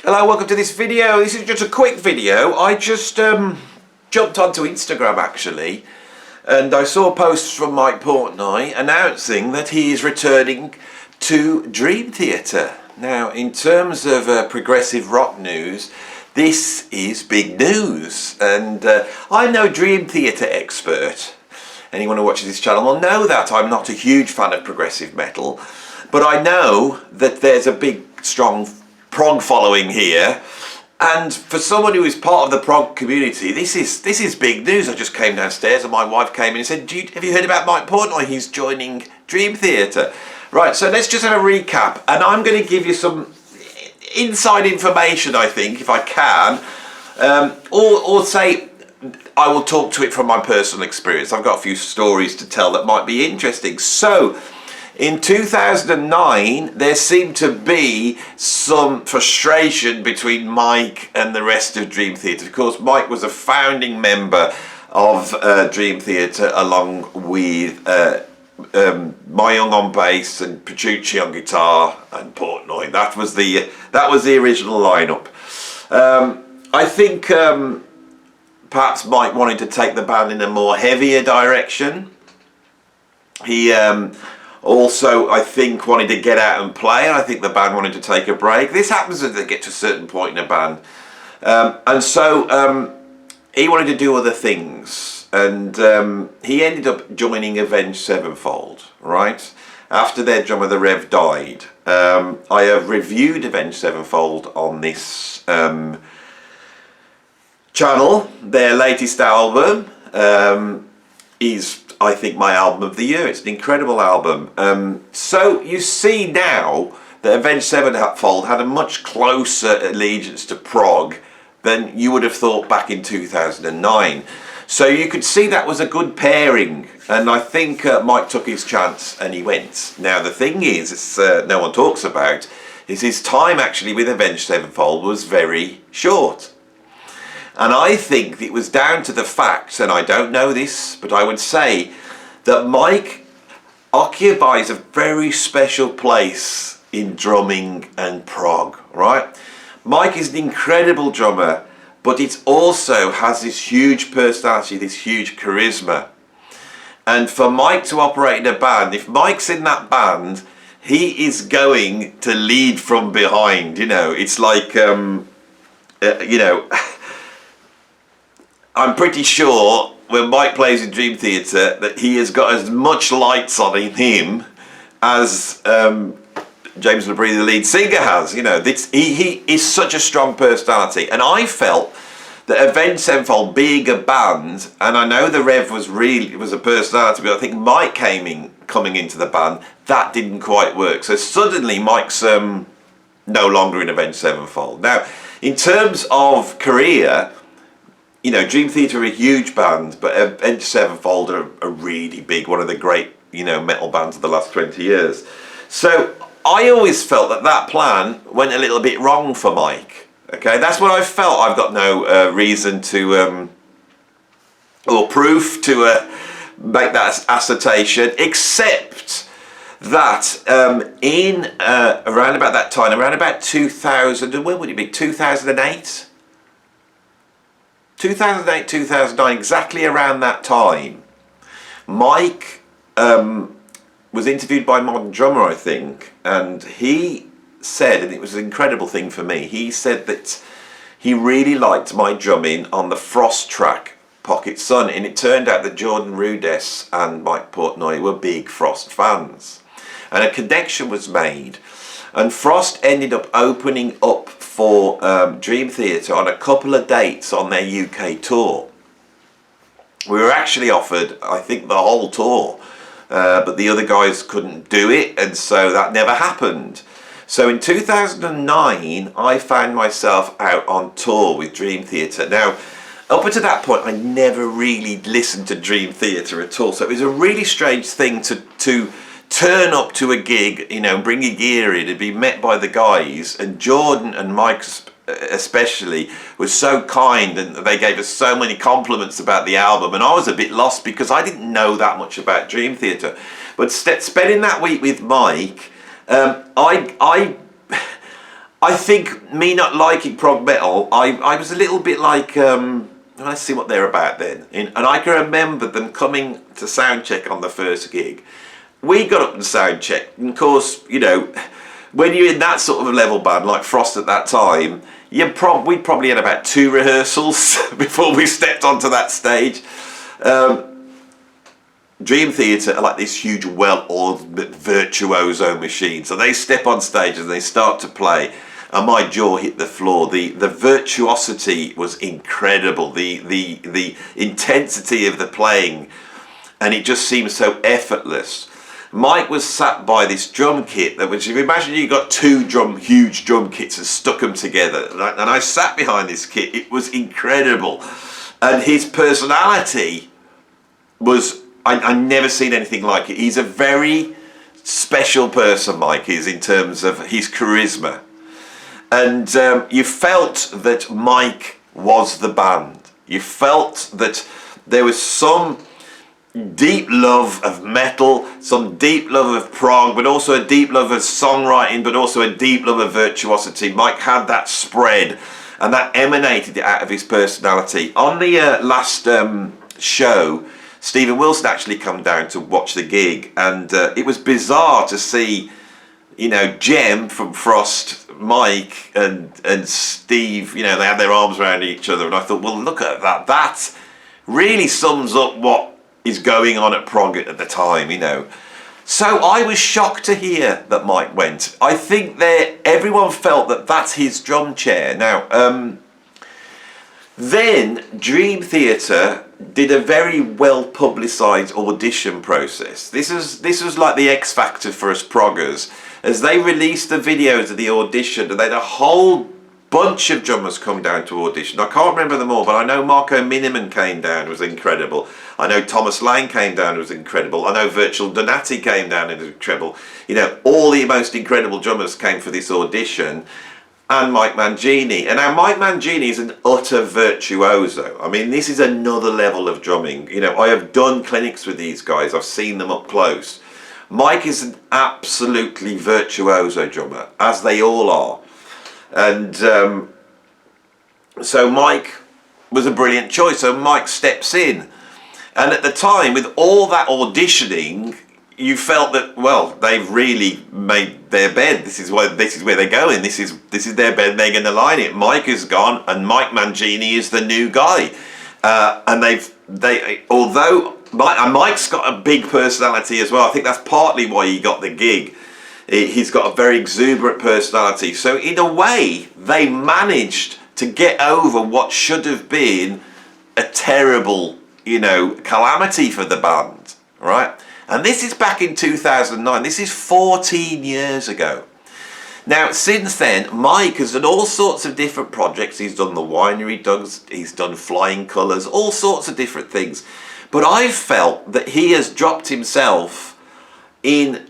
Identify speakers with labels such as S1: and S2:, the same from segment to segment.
S1: Hello, welcome to this video. This is just a quick video. I just jumped onto Instagram actually, and I saw posts from Mike Portnoy announcing that he is returning to Dream Theater. Now, in terms of progressive rock news, this is big news, and I'm no Dream Theater expert. Anyone who watches this channel will know that I'm not a huge fan of progressive metal, but I know that there's a big, strong prog following here, and for someone who is part of the prog community, this is big news. I just came downstairs and my wife came in and said, have you heard about Mike Portnoy? He's joining Dream Theater. Right, so let's just have a recap, and I'm going to give you some inside information, I think, if I can, or say I will talk to it from my personal experience. I've got a few stories to tell that might be interesting. So in 2009, there seemed to be some frustration between Mike and the rest of Dream Theater. Of course, Mike was a founding member of Dream Theater, along with Myung on bass and Petrucci on guitar and Portnoy. That was the original lineup. I think perhaps Mike wanted to take the band in a more heavier direction. He also, I think, wanted to get out and play, and I think the band wanted to take a break. This happens as they get to a certain point in a band. And so he wanted to do other things, and he ended up joining Avenged Sevenfold, right? After their drummer, the Rev, died. I have reviewed Avenged Sevenfold on this channel. Their latest album is, I think, my album of the year. It's an incredible album. So you see now that Avenged Sevenfold had a much closer allegiance to prog than you would have thought back in 2009. So you could see that was a good pairing, and I think Mike took his chance and he went. Now the thing is, no one talks about, is his time actually with Avenged Sevenfold was very short. And I think it was down to the fact, and I don't know this, but I would say that Mike occupies a very special place in drumming and prog, right? Mike is an incredible drummer, but it also has this huge personality, this huge charisma. And for Mike to operate in a band, if Mike's in that band, he is going to lead from behind, you know. It's like, you know, I'm pretty sure when Mike plays in Dream Theater that he has got as much lights on in him as James LaBrie, the lead singer, has. You know, he is such a strong personality, and I felt that Avenged Sevenfold being a band, and I know the Rev was a personality, but I think Mike coming into the band, that didn't quite work. So suddenly Mike's no longer in Avenged Sevenfold. Now, in terms of career, you know, Dream Theater are a huge band, but Avenged Sevenfold are a really big, one of the great, you know, metal bands of the last 20 years. So I always felt that plan went a little bit wrong for Mike. Okay, that's what I felt. I've got no reason to, or proof to make that assertion, except that in around about that time, around about 2000, when would it be, 2008? 2008, 2009, exactly around that time, Mike was interviewed by Modern Drummer, I think, and he said, and it was an incredible thing for me, he said that he really liked my drumming on the Frost track, Pocket Sun, and it turned out that Jordan Rudess and Mike Portnoy were big Frost fans, and a connection was made, and Frost ended up opening up for Dream Theater on a couple of dates on their UK tour. We were actually offered, I think, the whole tour, but the other guys couldn't do it, and so that never happened. So in 2009, I found myself out on tour with Dream Theater. Now, up until that point, I never really listened to Dream Theater at all, so it was a really strange thing to turn up to a gig, you know, bring your gear in and be met by the guys, and Jordan and Mike especially was so kind, and they gave us so many compliments about the album, and I was a bit lost because I didn't know that much about Dream Theater. But spending that week with Mike, I think me not liking prog metal, I was a little bit like, let's see what they're about then. And I can remember them coming to sound check on the first gig. We got up and sound checked, and of course, you know, when you're in that sort of a level band like Frost at that time, we probably had about 2 rehearsals before we stepped onto that stage. Dream Theater are like this huge, well-oiled virtuoso machine. So they step on stage and they start to play, and my jaw hit the floor. The virtuosity was incredible. The intensity of the playing, and it just seemed so effortless. Mike was sat by this drum kit that, which, if you imagine you got 2 huge drum kits and stuck them together, and I sat behind this kit. It was incredible, and his personality was, I never seen anything like it. He's a very special person, Mike is, in terms of his charisma. And you felt that Mike was the band. You felt that there was some deep love of metal, some deep love of prog, but also a deep love of songwriting, but also a deep love of virtuosity. Mike had that spread, and that emanated out of his personality. On the last show, Stephen Wilson actually come down to watch the gig, and it was bizarre to see, you know, Jem from Frost, Mike and Steve, you know, they had their arms around each other, and I thought, well, look at that. That really sums up what is going on at prog at the time, you know. So I was shocked to hear that Mike went. I think that everyone felt that that's his drum chair. Now, then Dream Theater did a very well publicised audition process. This was like the X Factor for us proggers, as they released the videos of the audition, and they had a whole bunch of drummers come down to audition. I can't remember them all, but I know Marco Miniman came down, was incredible. I know Thomas Lane came down, was incredible. I know Virtual Donati came down, and was incredible. You know, all the most incredible drummers came for this audition, and Mike Mangini. And now Mike Mangini is an utter virtuoso. I mean, this is another level of drumming. You know, I have done clinics with these guys. I've seen them up close. Mike is an absolutely virtuoso drummer, as they all are. And so Mike was a brilliant choice. So Mike steps in. And at the time, with all that auditioning, you felt that, well, they've really made their bed. This is where they're going. This is their bed. They're going to line it. Mike is gone, and Mike Mangini is the new guy. And although Mike's got a big personality as well. I think that's partly why he got the gig. He's got a very exuberant personality. So in a way, they managed to get over what should have been a terrible, you know, calamity for the band, right? And this is back in 2009. This is 14 years ago. Now, since then, Mike has done all sorts of different projects. He's done the Winery Dogs, he's done Flying Colours, all sorts of different things. But I've felt that he has dropped himself in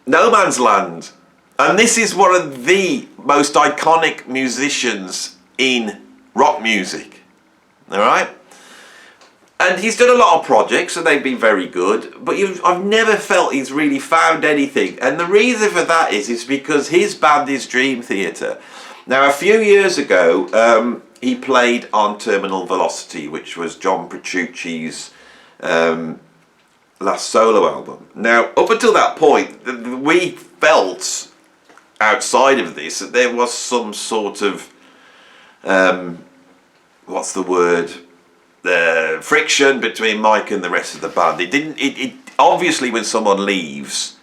S1: no man's land. And this is one of the most iconic musicians in rock music. All right? And he's done a lot of projects, and they've been very good. But I've never felt he's really found anything. And the reason for that is because his band is Dream Theater. Now, a few years ago, he played on Terminal Velocity, which was John Petrucci's last solo album. Now, up until that point, we felt outside of this that there was some sort of what's the word? Friction between Mike and the rest of the band. It obviously, when someone leaves,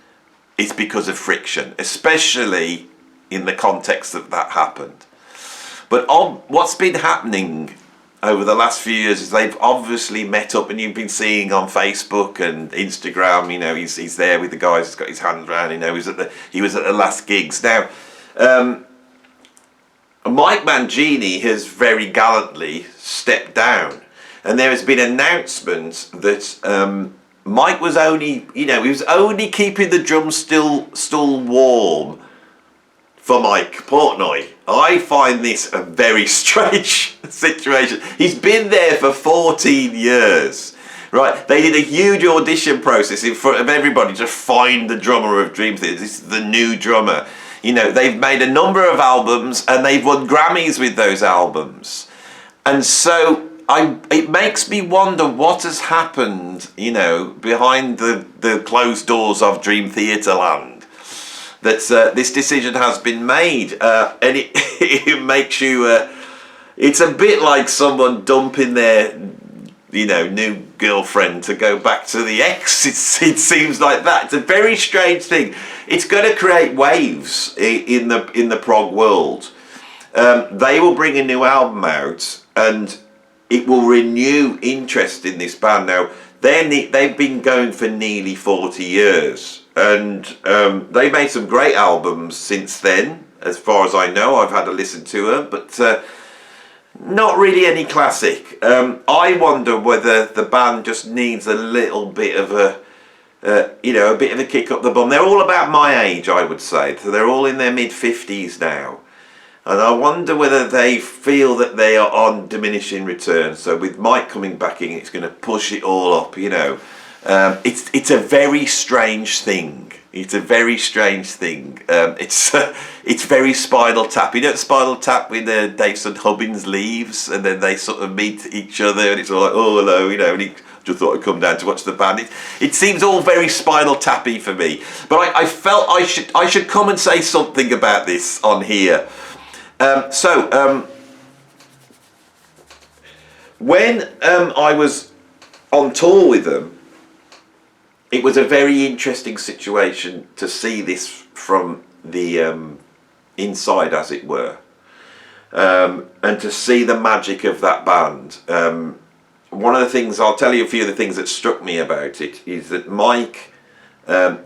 S1: it's because of friction, especially in the context that happened. But what's been happening over the last few years is they've obviously met up, and you've been seeing on Facebook and Instagram, you know, he's there with the guys, he's got his hands around, you know, he was at the last gigs. Now, Mike Mangini has very gallantly stepped down, and there has been an announcement that Mike was only, you know, he was only keeping the drum stool warm for Mike Portnoy. I find this a very strange situation. He's been there for 14 years, right? They did a huge audition process in front of everybody to find the drummer of Dream Theater. This is the new drummer. You know, they've made a number of albums and they've won Grammys with those albums. And so it makes me wonder what has happened, you know, behind the closed doors of Dream Theatre land. That this decision has been made, and it makes you. It's a bit like someone dumping their, you know, new girlfriend to go back to the ex. It seems like that. It's a very strange thing. It's going to create waves in the prog world. They will bring a new album out, and it will renew interest in this band. Now, they've been going for nearly 40 years, and they've made some great albums since then, as far as I know. I've had a listen to them, but not really any classic. I wonder whether the band just needs a little bit of a bit of a kick up the bum. They're all about my age, I would say. So they're all in their mid-50s now. And I wonder whether they feel that they are on diminishing returns. So with Mike coming back in, it's going to push it all up, you know. It's a very strange thing. It's a very strange thing. It's very Spinal Tap. You know, Spinal Tap when Dave Hubbins leaves and then they sort of meet each other and it's all like, oh, hello, you know, and he just thought I'd come down to watch the band. It seems all very Spinal Tappy for me. But I felt I should come and say something about this on here. When I was on tour with them, it was a very interesting situation to see this from the inside, as it were, and to see the magic of that band. One of the things, I'll tell you a few of the things that struck me about it, is that Mike,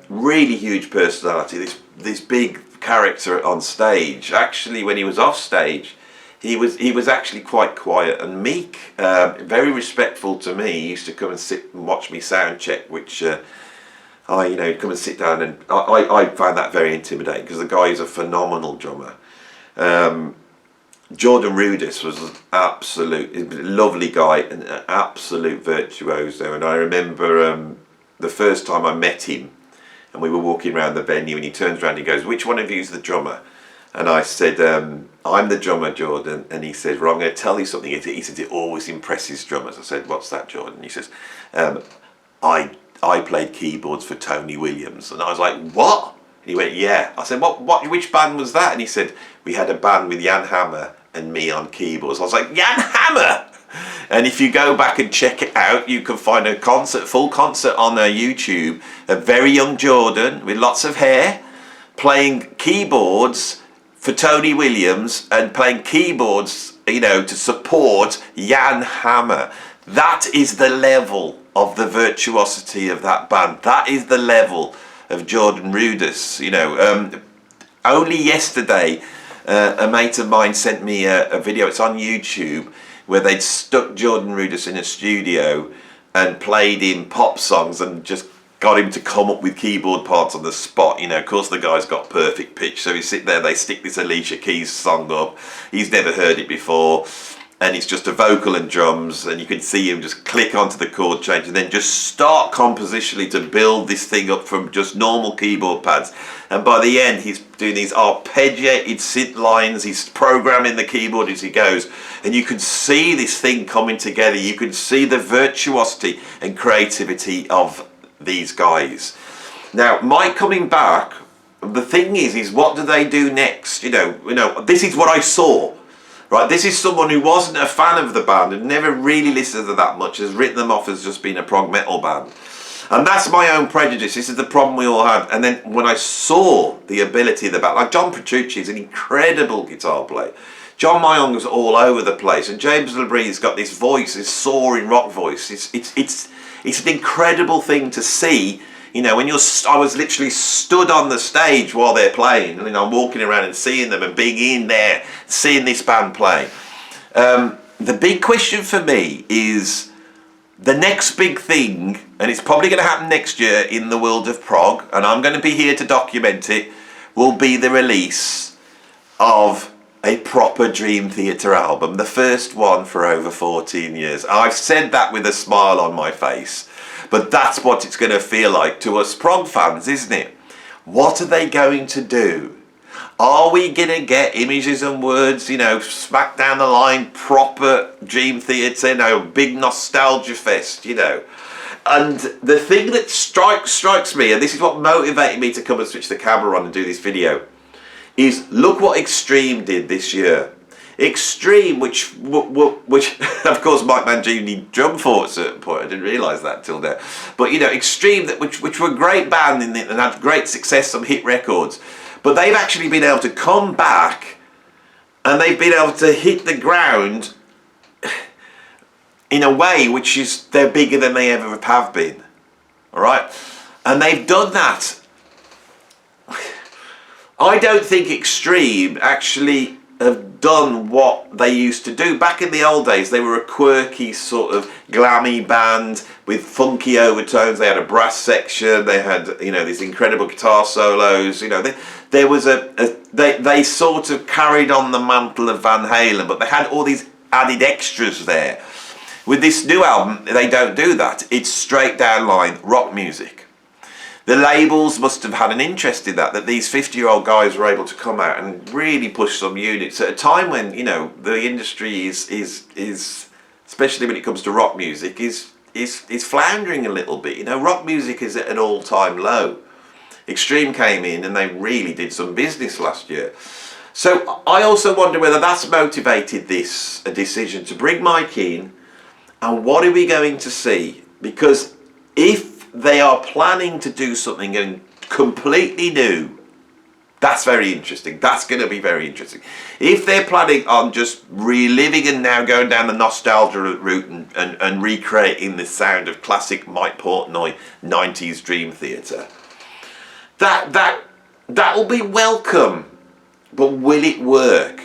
S1: really huge personality, this big character on stage. Actually, when he was off stage, he was actually quite quiet and meek, very respectful to me. He used to come and sit and watch me sound check, which he'd come and sit down, and I found that very intimidating because the guy is a phenomenal drummer. Jordan Rudess was an absolute lovely guy, and an absolute virtuoso. And I remember the first time I met him, and we were walking around the venue, and he turns around and he goes, "Which one of you is the drummer?" And I said, "I'm the drummer, Jordan." And he said, "Well, I'm going to tell you something." He said, "It always impresses drummers." I said, "What's that, Jordan?" He says, I played keyboards for Tony Williams." And I was like, "What?" And he went, "Yeah." I said, which band was that?" And he said, "We had a band with Jan Hammer and me on keyboards." I was like, "Jan Hammer!" And if you go back and check it out, you can find a full concert on YouTube of very young Jordan with lots of hair playing keyboards for Tony Williams and playing keyboards, to support Jan Hammer. That is the level of the virtuosity of that band. That is the level of Jordan Rudess. Only yesterday, a mate of mine sent me a video. It's on YouTube, where they'd stuck Jordan Rudess in a studio and played him pop songs and just got him to come up with keyboard parts on the spot. Of course the guy's got perfect pitch, so he's sitting there, they stick this Alicia Keys song up, he's never heard it before, and it's just a vocal and drums, and you can see him just click onto the chord change and then just start compositionally to build this thing up from just normal keyboard pads. And by the end, he's doing these arpeggiated synth lines, he's programming the keyboard as he goes, and you can see this thing coming together. You can see the virtuosity and creativity of these guys. Now, Mike coming back, the thing is what do they do next? This is what I saw. Right, this is someone who wasn't a fan of the band, had never really listened to them that much, has written them off as just being a prog metal band. And that's my own prejudice. This is the problem we all have. And then when I saw the ability of the band, like John Petrucci is an incredible guitar player. John Mayong was all over the place, and James LeBrie's got this voice, this soaring rock voice. It's an incredible thing to see. When I was literally stood on the stage while they're playing, and I'm walking around and seeing them and being in there, seeing this band play. The big question for me is the next big thing, and it's probably going to happen next year in the world of prog, and I'm going to be here to document it, will be the release of a proper Dream Theatre album, the first one for over 14 years. I've said that with a smile on my face. But that's what it's going to feel like to us prog fans, isn't it? What are they going to do? Are we gonna get Images and Words, you know, smack down the line, proper Dream Theatre, you know, big nostalgia fest, you know? And the thing that strikes me, and this is what motivated me to come and switch the camera on and do this video, is look what Extreme did this year. Extreme, which of course Mike Mangini drummed for at a certain point. I didn't realise that till now. But you know, Extreme, which were a great band and had great success, some hit records. But they've actually been able to come back, and they've been able to hit the ground in a way which is they're bigger than they ever have been. All right, and they've done that. I don't think Extreme actually have done what they used to do. Back in the old days, they were a quirky sort of glammy band with funky overtones. They had a brass section. They had, you know, these incredible guitar solos. You know, there was they sort of carried on the mantle of Van Halen, but they had all these added extras there. With this new album, they don't do that. It's straight down line rock music. The labels must have had an interest in that these 50-year-old guys were able to come out and really push some units at a time when, you know, the industry is especially when it comes to rock music, is floundering a little bit. You know, rock music is at an all-time low. Extreme came in and they really did some business last year. So I also wonder whether that's motivated a decision to bring Mike in, and what are we going to see? Because if they are planning to do something completely new, that's very interesting. That's going to be very interesting. If they're planning on just reliving and now going down the nostalgia route and recreating the sound of classic Mike Portnoy 90s Dream Theatre, that will be welcome. But will it work?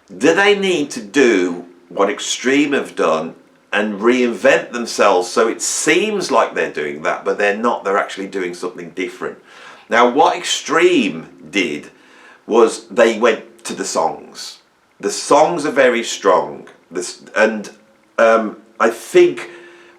S1: Do they need to do what Extreme have done and reinvent themselves so it seems like they're doing that, but they're not? They're actually doing something different. Now, what Extreme did was they went to the songs. The songs are very strong. I think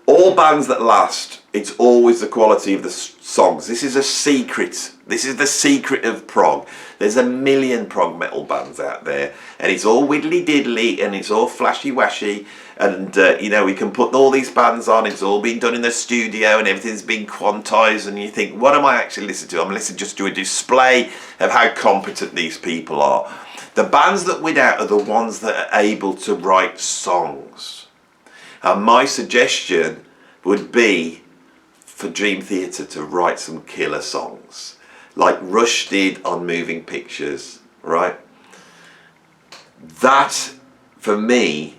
S1: all bands that last, it's always the quality of the songs. This is a secret. This is the secret of prog. There's a million prog metal bands out there, and it's all widdly diddly, and it's all flashy washy, and you know, we can put all these bands on. It's all been done in the studio, and everything's been quantized, and you think, what am I actually listening to? I'm listening just to a display of how competent these people are. The bands that win out are the ones that are able to write songs. And my suggestion would be for Dream Theatre to write some killer songs, like Rush did on Moving Pictures, right? That, for me,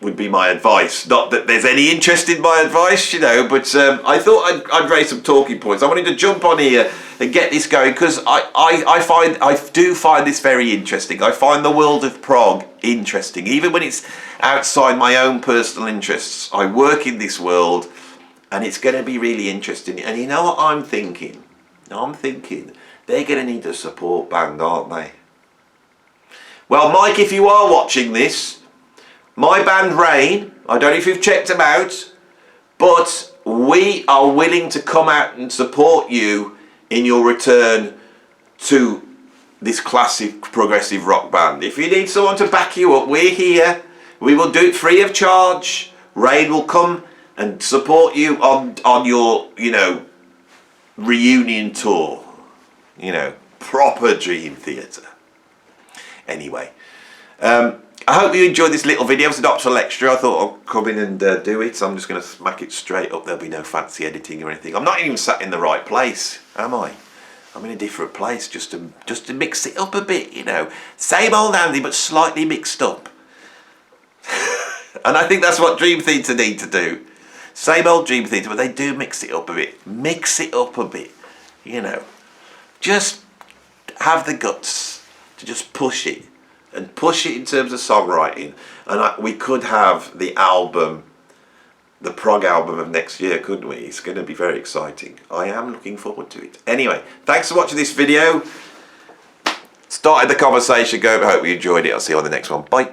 S1: would be my advice. Not that there's any interest in my advice, you know, but I thought I'd raise some talking points. I wanted to jump on here and get this going because I do find this very interesting. I find the world of prog interesting, even when it's outside my own personal interests. I work in this world, and it's going to be really interesting. And you know what I'm thinking? I'm thinking they're going to need a support band, aren't they? Well, Mike, if you are watching this, my band Rain, I don't know if you've checked them out, but we are willing to come out and support you in your return to this classic progressive rock band. If you need someone to back you up, we're here. We will do it free of charge. Rain will come and support you on your, you know, reunion tour. You know, proper Dream Theatre. Anyway, I hope you enjoyed this little video. It's an optional extra. I thought I'd come in and do it. So I'm just going to smack it straight up. There'll be no fancy editing or anything. I'm not even sat in the right place, am I? I'm in a different place just to mix it up a bit, you know. Same old Andy, but slightly mixed up. And I think that's what Dream Theatre need to do. Same old Dream Theatre, but they do mix it up a bit. Mix it up a bit, you know. Just have the guts to just push it. And push it in terms of songwriting. And we could have the album, the prog album of next year, couldn't we? It's going to be very exciting. I am looking forward to it. Anyway, thanks for watching this video. Started the conversation going. I hope you enjoyed it. I'll see you on the next one. Bye.